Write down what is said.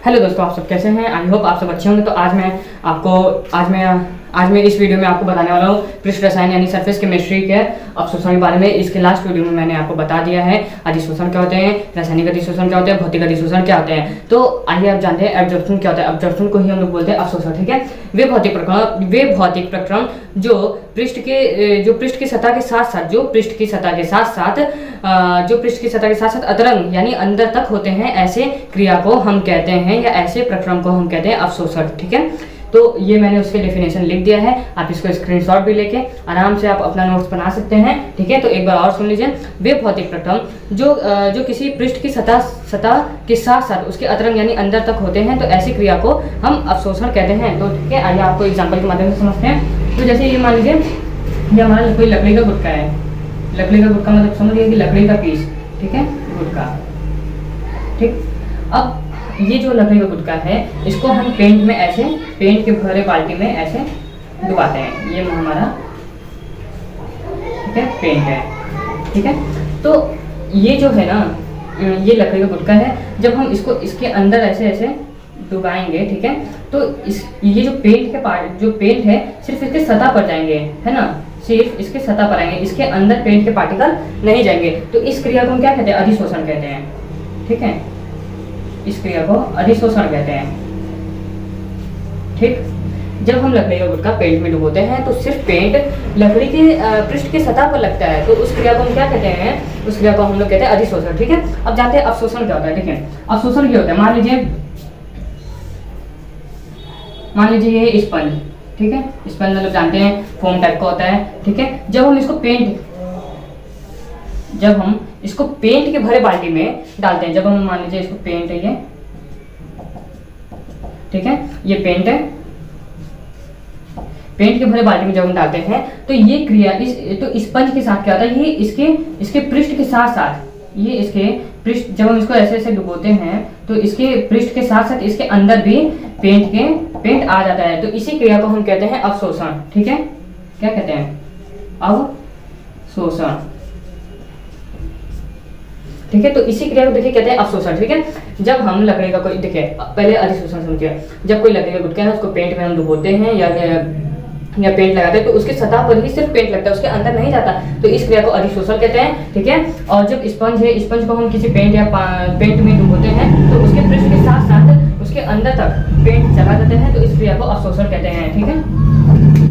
Hello दोस्तों, आप सब कैसे हैं? आई होप आप सब अच्छे होंगे। तो आज मैं इस वीडियो में आपको बताने वाला हूँ पृष्ठ रसायन यानी सरफेस केमिस्ट्री के अवशोषण के बारे में। इसके लास्ट वीडियो में मैंने आपको बता दिया है अधिशोषण क्या होते हैं, रासायनिक अधिशोषण क्या होते हैं, भौतिक अधिशोषण क्या होते हैं। तो आइए आप जानते हैं एब्जॉर्प्शन क्या होता है। एब्जॉर्प्शन को ही हम लोग बोलते हैं अवशोषण, ठीक है। वे भौतिक प्रक्रम जो पृष्ठ की सतह के साथ साथ अतरंग यानी अंदर तक होते हैं, ऐसे क्रिया को हम कहते हैं या ऐसे प्रक्रम को हम कहते हैं अवशोषण, ठीक है। तो ये मैंने उसके डेफिनेशन लिख दिया है, आप इसको स्क्रीनशॉट भी लेके आराम से आप अपना नोट्स बना सकते हैं, ठीक है। तो एक बार और सुन लीजिए। वे भौतिक प्रक्रम जो किसी पृष्ठ की सतह के साथ साथ उसके अतरंग यानी अंदर तक होते हैं, तो ऐसी क्रिया को हम अवशोषण कहते हैं। तो ठीक है, आइए आपको एग्जाम्पल के माध्यम से समझते हैं। तो जैसे ये मान लीजिए ये हमारा कोई लकड़ी का गुटका है। लकड़ी का गुटका मतलब समझिए कि लकड़ी का पीस, ठीक है, गुटका, ठीक। अब ये जो लकड़ी का गुटका है, इसको हम पेंट के भरे बाल्टी में ऐसे डुबाते हैं। ये हमारा, ठीक है, पेंट है, ठीक है। तो ये जो है ना, ये लकड़ी का गुटका है। जब हम इसको इसके अंदर ऐसे डुबाएंगे, ठीक है, तो ये जो पेंट है सिर्फ इसके सतह पर जाएंगे, है ना, सिर्फ इसके सतह पर आएंगे, इसके अंदर पेंट के पार्टिकल नहीं जाएंगे। तो इस क्रिया को हम क्या कहते हैं? अधिशोषण कहते हैं, ठीक है। इस क्रिया को अधिशोषण कहते हैं, ठीक। जब हम लकड़ी का गुटका पेंट में डुबोते हैं तो सिर्फ पेंट लकड़ी के पृष्ठ की सतह पर लगता है, तो उस क्रिया को हम क्या कहते हैं? उस क्रिया को हम लोग कहते हैं अधिशोषण, ठीक है। अब जानते हैं अवशोषण क्या होता है। देखिए अवशोषण क्या होता है। मान लीजिए ये स्पंज, ठीक है। स्पंज मतलब जानते हैं फोम टाइप का होता है, ठीक है। जब हम इसको पेंट के भरे बाल्टी में डालते हैं, जब हम मान लीजिए इसको पेंट है ये, ठीक है, ये पेंट है, पेंट के भरे बाल्टी में जब हम डालते हैं तो ये क्रिया तो स्पंज के साथ क्या होता है? ये इसके पृष्ठ के साथ साथ ये इसके पृष्ठ, जब हम इसको ऐसे डुबोते हैं तो इसके पृष्ठ के साथ साथ इसके अंदर भी पेंट आ जाता है। तो इसी क्रिया को हम कहते हैं अवशोषण, ठीक है। क्या कहते हैं? अवशोषण, ठीक है। तो इसी क्रिया को देखिए कहते हैं अवशोषण, ठीक है। जब हम लकड़ी का कोई, देखिए पहले अधिशोषण समझिए। जब कोई लकड़ी का गुटका है उसको पेंट में हम डुबोते हैं या पेंट लगाते हैं, तो उसके सतह पर ही सिर्फ पेंट लगता है, उसके अंदर नहीं जाता। तो इस क्रिया को अधिशोषण कहते हैं, ठीक है। और जब स्पंज है, स्पंज को हम किसी पेंट में डुबोते हैं तो उसके पृष्ठ के साथ साथ उसके अंदर तक पेंट चला जाता है, तो इस क्रिया को अवशोषण कहते हैं, ठीक है।